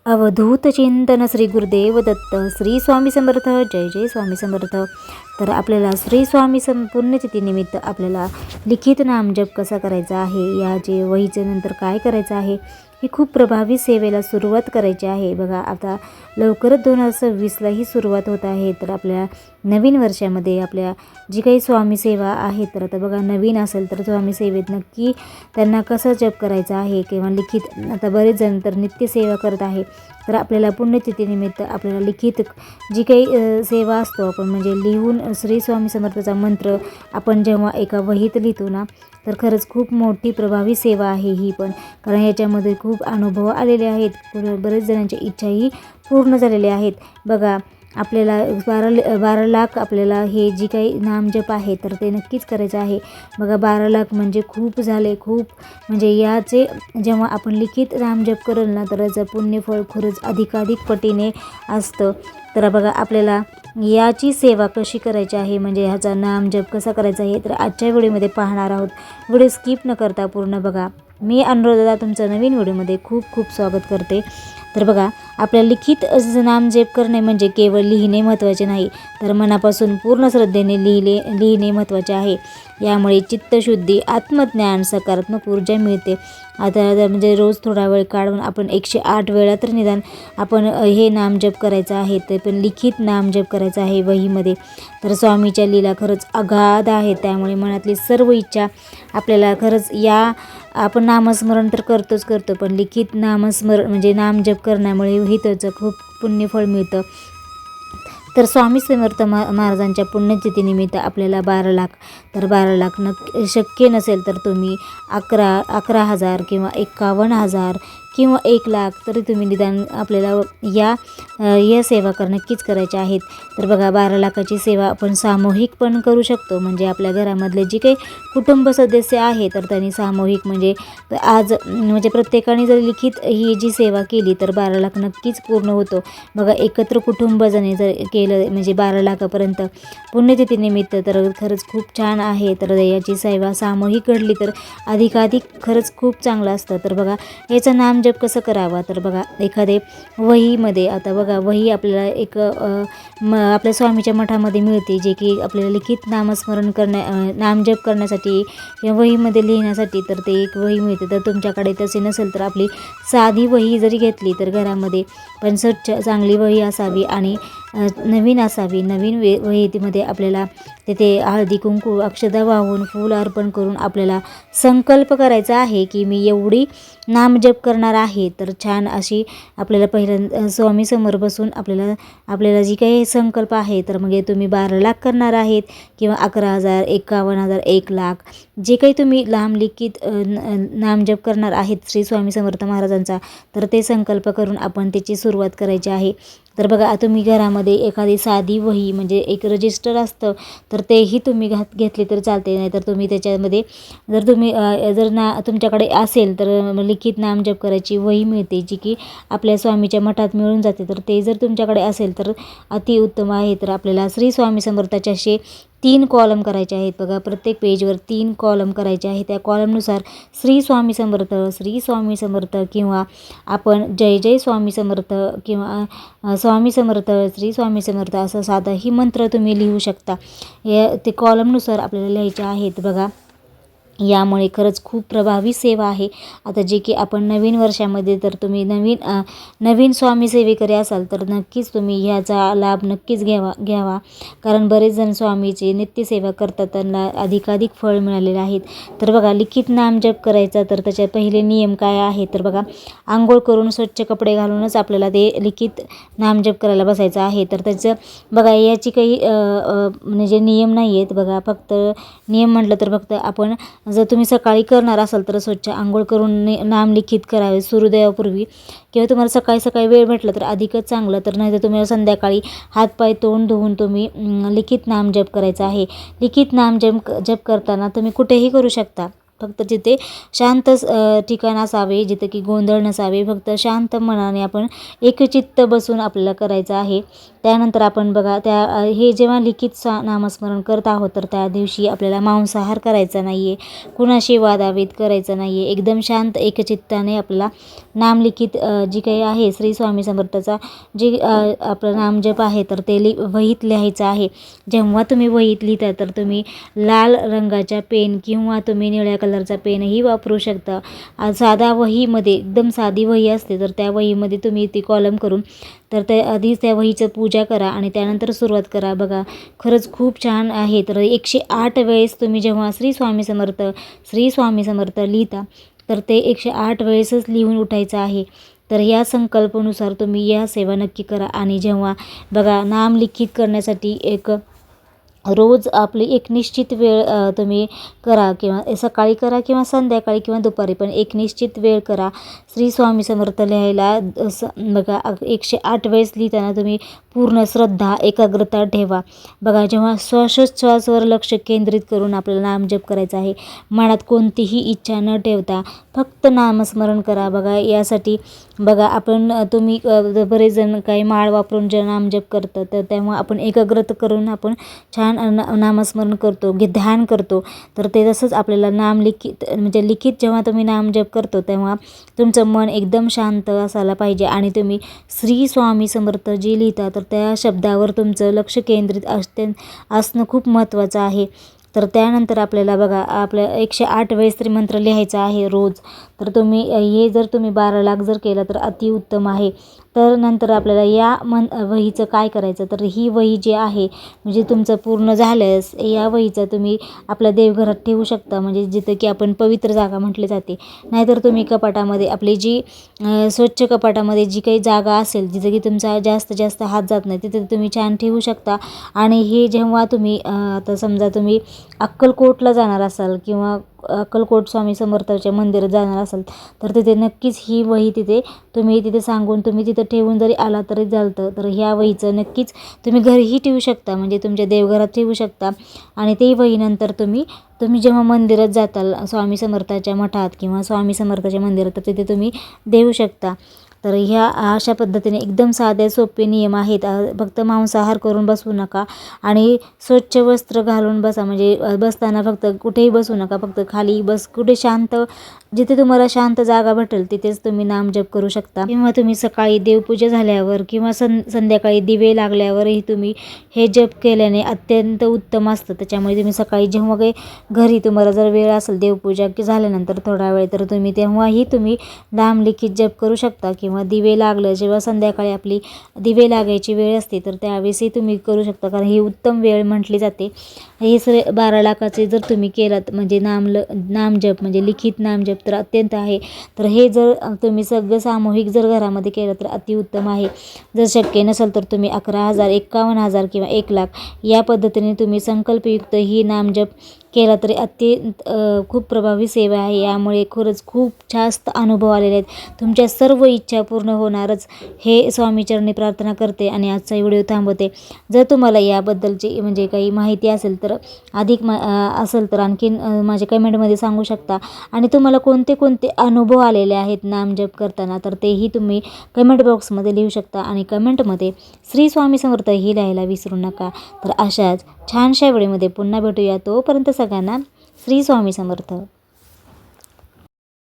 अवधूत चिंतन श्री गुरुदेव दत्त. श्री स्वामी समर्थ. जय जय स्वामी समर्थ. तर आपल्याला श्री स्वामी पुण्यतिथीनिमित्त आपल्याला लिखित नामजप कसा करायचा आहे, या जे वहीचे नंतर काय करायचं आहे, ही खूप प्रभावी सेवेला सुरुवात करायची आहे. बघा आता लवकरच 2026ला ही सुरुवात होत आहे. तर आपल्या नवीन वर्षामध्ये आपल्या जी काही स्वामी सेवा आहे, तर आता बघा नवीन असेल तर स्वामी सेवेत नक्की त्यांना कसं जप करायचं आहे किंवा लिखित. आता बरेच जण तर नित्यसेवा करत आहे, तर आपल्याला पुण्यतिथीनिमित्त आपल्याला लिखित जी काही सेवा असतो आपण म्हणजे लिहून श्री स्वामी समर्थाचा मंत्र आपण जेव्हा एका वहीत लिहितो ना, तर खरंच खूप मोठी प्रभावी सेवा आहे ही पण. कारण याच्यामध्ये खूप अनुभव आलेले आहेत, बरेच जणांच्या इच्छाही पूर्ण झालेल्या आहेत. बघा आपल्याला 12 लाख आपल्याला हे जी काही नामजप आहे तर ते नक्कीच करायचं आहे. बघा 12 लाख म्हणजे खूप झाले, खूप म्हणजे याचे जेव्हा आपण लिखित नामजप करेल ना, तर याचं पुण्यफळ खरंच अधिकाधिक पटीने असतं. तर बघा आपल्याला याची सेवा कशी करायची आहे, म्हणजे ह्याचा नामजप कसा करायचा आहे, तर आजच्या व्हिडिओमध्ये पाहणार आहोत. व्हिडिओ स्किप न करता पूर्ण बघा. मी अनुराधा तुमचं नवीन व्हिडिओमध्ये खूप खूप स्वागत करते. तर बघा आपल्या लिखित नामजप करणे म्हणजे केवळ लिहिणे महत्त्वाचे नाही, तर मनापासून पूर्ण श्रद्धेने लिहिणे महत्त्वाचे आहे. यामुळे चित्तशुद्धी, आत्मज्ञान, सकारात्मक ऊर्जा मिळते. आता म्हणजे रोज थोडा वेळ काढून आपण 108 वेळा तर निदान आपण हे नामजप करायचं आहे, ते पण लिखित नामजप करायचं आहे वहीमध्ये. तर स्वामीच्या लीला खरंच अगाध आहेत, त्यामुळे मनातली सर्व इच्छा आपल्याला खरंच या आपण नामस्मरण तर करतो, पण लिखित नामस्मरण म्हणजे नामजप करण्यामुळे ही त्याचं खूप पुण्यफळ मिळतं. तर स्वामी समर्थ महाराजांच्या पुण्यतिथीनिमित्त आपल्याला 12 लाख, तर 12 लाख शक्य नसेल तर तुम्ही 11,000 किंवा 51,000 किंवा 1 लाख तरी तुम्ही निदान आपल्याला या सेवा नक्कीच करायच्या आहेत. तर बघा 12 लाखाची सेवा आपण सामूहिक पण करू शकतो, म्हणजे आपल्या घरामधले जे काही कुटुंब सदस्य आहे तर त्यांनी सामूहिक म्हणजे आज म्हणजे प्रत्येकाने जर लिखित ही जी सेवा केली तर 12 लाख नक्कीच पूर्ण होतो. बघा एकत्र कुटुंबजने जर केलं म्हणजे 12 लाखापर्यंत पुण्यतिथीनिमित्त, तर खरंच खूप छान आहे. तर याची सेवा सामूहिक घडली तर अधिकाधिक खरंच खूप चांगलं असतं. तर बघा याचं नामजप कसं करावा, तर बघा एखादे वहीमध्ये, आता बघा वही आपल्याला एक आपल्या स्वामीच्या मठामध्ये मिळते, जे की आपल्याला लिखित नामस्मरण नामजप करण्यासाठी या वहीमध्ये लिहिण्यासाठी, तर ते एक वही मिळते. तर तुमच्याकडे तसे नसेल तर आपली साधी वही जरी घेतली तर घरामध्ये पण स्वच्छ चांगली वही असावी आणि नवीन असावी. नवीन वहीमध्ये आपल्याला तिथे हळदी कुंकू अक्षदा वाहून फूल अर्पण करून आपल्याला संकल्प करायचा आहे की मी एवढी नामजप करणार आहे. तर छान अशी आपल्याला पहिल्यांदा स्वामीसमोर बसून आपल्याला जी काही संकल्प आहे, तर मग तुम्ही 12 लाख करणार आहेत किंवा 11,000, 51,000, 1 लाख जे काही तुम्ही लांब लिखित नामजप करणार आहेत श्री स्वामी समर्थ महाराजांचा, तर ते संकल्प करून आपण त्याची सुरुवात करायची आहे. तर बघा तुम्ही घरामध्ये एखादी साधी वही म्हणजे एक रजिस्टर असतं, तर तेही तुम्ही घेतली तर चालते. नाही तर तुम्ही त्याच्यामध्ये जर तुम्ही तुमच्याकडे असेल तर लिखित नामजप करायची वही मिळते, जी की आपल्या स्वामीच्या मठात मिळून जाते. तर ते जर तुमच्याकडे असेल तर अतिउत्तम आहे. तर आपल्याला श्री स्वामी समर्थाचे असे 3 कॉलम करायचे आहेत. बघा प्रत्येक पेजवर 3 कॉलम करायचे आहे. त्या कॉलमनुसार श्री स्वामी समर्थ, श्री स्वामी समर्थ किंवा आपण जय जय स्वामी समर्थ किंवा स्वामी समर्थ, श्री स्वामी समर्थ असं साधाही मंत्र तुम्ही लिहू शकता. ते कॉलमनुसार आपल्याला लिहायचे आहेत. बघा यामुळे खरंच खूप प्रभावी सेवा आहे. आता जे की आपण नवीन वर्षामध्ये तर तुम्ही नवीन स्वामी सेवेकरी असाल तर नक्कीच तुम्ही ह्याचा लाभ नक्कीच घ्यावा. कारण बरेच जण स्वामीची नित्यसेवा करतात, त्यांना अधिकाधिक फळ मिळालेले आहेत. तर बघा लिखित नामजप करायचा, तर त्याचे पहिले नियम काय आहे, तर बघा आंघोळ करून स्वच्छ कपडे घालूनच आपल्याला ते लिखित नामजप करायला बसायचं आहे. तर त्याचं बघा याची काही म्हणजे नियम नाही आहेत. बघा फक्त नियम म्हटलं तर फक्त आपण जर तुम्ही सकाळी करणार असाल तर स्वच्छ आंघोळ करून नाम लिखित करावे सूर्योदयापूर्वी, किंवा तुम्हाला सकाळी वेळ भेटला तर अधिकच चांगलं. तर नाही तर तुम्ही संध्याकाळी हातपाय तोंड धुवून तुम्ही लिखित नामजप करायचा आहे. लिखित नामजप करताना तुम्ही कुठेही करू शकता. फक्त तिथे शांत ठिकाण असावे, जिथे की गोंधळ नसावे. फक्त शांत मनाने आपण एकचित्त बसून आपल्याला करायचं आहे. त्यानंतर आपण बघा हे जेव्हा लिखित नामस्मरण करत आहोत तर त्या दिवशी आपल्याला मांसाहार करायचा नाही आहे, कुणाशी वादावेद करायचा नाही आहे. एकदम शांत एकचित्ताने आपल्याला नामलिखित जी काही आहे श्री स्वामी समर्थाचा जे आपलं नामजप आहे तर ते वहीत लिहायचं आहे. जेव्हा तुम्ही वहीत लिहिता तर तुम्ही लाल रंगाच्या पेन किंवा तुम्ही निळ्या कलरचा पेनही वापरू शकता. साधा वहीमध्ये एकदम साधी वही असते तर त्या वहीमध्ये तुम्ही ती कॉलम करून तर आधीच त्या वहीचं पूजा करा आणि त्यानंतर सुरुवात करा. बघा खरंच खूप छान आहे. तर 108 वेळेस तुम्ही जेव्हा श्री स्वामी समर्थ लिहिता तर ते 108 वेळेसच लिहून उठायचं आहे. तर या संकल्पनेनुसार तुम्ही या सेवा नक्की करा. आणि जेव्हा बघा नाम लिखित करण्यासाठी रोज आपली एक निश्चित वेळ तुम्ही करा, किंवा सकाळी करा किंवा संध्याकाळी किंवा दुपारी, पण एक निश्चित वेळ करा श्री स्वामी समर्थ लिहायला. बघा 108 वेळेस लिहिताना तुम्ही पूर्ण श्रद्धा एकाग्रता ठेवा. बघा जेव्हा श्वासोच्छ्वासावर लक्ष केंद्रित करून आपल्याला नामजप करायचा आहे. मनात कोणतीही इच्छा न ठेवता फक्त नामस्मरण करा. बघा यासाठी बघा तुम्ही बरेच जण काही माळ वापरून जे नामजप करतात तर तेव्हा आपण एकाग्रता करून आपण छान नामस्मरण करतो, ध्यान करतो. तर ते तसंच आपल्याला लिखित जेव्हा तुम्ही नामजप करतो तेव्हा तुमचं मन एकदम शांत असायला पाहिजे आणि तुम्ही श्री स्वामी समर्थ जे लिहिता तर त्या शब्दावर तुमचं लक्ष केंद्रित असणं खूप महत्त्वाचं आहे. तर त्यानंतर आपल्याला बघा 108 वेळेस तरी मंत्र लिहायचा आहे रोज. तर तुम्ही हे जर तुम्ही 12 लाख जर केलं तर अतिउत्तम आहे. तर नंतर आपल्याला या वहीचं काय करायचं, तर ही वही जी आहे म्हणजे तुमचं पूर्ण झाल्यास या वहीचं तुम्ही आपल्या देवघरात ठेवू शकता, म्हणजे जिथं की आपण पवित्र जागा म्हटली जाते. नाहीतर तुम्ही कपाटामध्ये आपली जी स्वच्छ कपाटामध्ये जी काही जागा असेल जिथं की तुमचा जास्त हात जात नाही तिथे तुम्ही छान ठेवू शकता. आणि हे जेव्हा तुम्ही आता समजा तुम्ही अक्कलकोटला जाणार असाल किंवा अक्कलकोट स्वामी समर्थाच्या मंदिरात जाणार असाल तर तिथे नक्कीच ही वही तिथे सांगून तुम्ही तिथे ठेवून जरी आला तरी चालतं. तर ह्या वहीचं नक्कीच तुम्ही घरीही ठेवू शकता, म्हणजे तुमच्या देवघरात ठेवू शकता. आणि ते वहीनंतर तुम्ही जेव्हा मंदिरात जाताल स्वामी समर्थाच्या मठात किंवा स्वामी समर्थाच्या मंदिरात तर तिथे तुम्ही देऊ शकता. तर ह्या अशा पद्धतीने एकदम साधे सोपे नियम आहेत. फक्त मांसाहार करून बसू नका आणि स्वच्छ वस्त्र घालून बसा, म्हणजे बसताना फक्त कुठेही बसू नका, फक्त खाली कुठे शांत जिथे तुम्हाला शांत जागा भेटेल तिथेच तुम्ही नामजप करू शकता. किंवा तुम्ही सकाळी देवपूजा झाल्यावर किंवा संध्याकाळी दिवे लागल्यावरही तुम्ही हे जप केल्याने अत्यंत उत्तम असतं. त्याच्यामुळे तुम्ही सकाळी जेव्हा काही घरी तुम्हाला जर वेळ असेल देवपूजा झाल्यानंतर थोडा वेळ तर तुम्ही तेव्हाही तुम्ही नामलिखित जप करू शकता. किंवा दिवे लागलं जेव्हा संध्याकाळी आपली दिवे लागायची वेळ असते तर त्यावेळेसही तुम्ही करू शकता, कारण ही उत्तम वेळ म्हटली जाते. हे 12 लाखाचे जर तुम्ही केलात म्हणजे नामजप म्हणजे लिखित नामजप तर अत्यंत आहे. तर हे जर तुम्ही सगळं सामूहिक जर घरामध्ये केलं तर अतिउत्तम आहे. जर शक्य नसेल तर तुम्ही 11,000 51,000 किंवा 1 लाख या पद्धतीने तुम्ही संकल्पयुक्त ही नामजप केला तरी खूप प्रभावी सेवा आहे. यामुळे खरंच खूप जास्त अनुभव आलेले आहेत. तुमच्या सर्व इच्छा पूर्ण होणारच हे स्वामीचरणी प्रार्थना करते आणि आजचा व्हिडिओ थांबवते. जर तुम्हाला याबद्दलची म्हणजे काही माहिती असेल तर असेल तर आणखीन माझ्या कमेंटमध्ये सांगू शकता. आणि तुम्हाला कोणते अनुभव आलेले आहेत नामजप करताना तर तेही तुम्ही कमेंट बॉक्समध्ये लिहू शकता. आणि कमेंटमध्ये श्री स्वामी समर्थ ही लिहायला विसरू नका. तर अशाच छानशा व्हिडिओमध्ये पुन्हा भेटूया. तोपर्यंत सगळ्यांना श्री स्वामी समर्थ.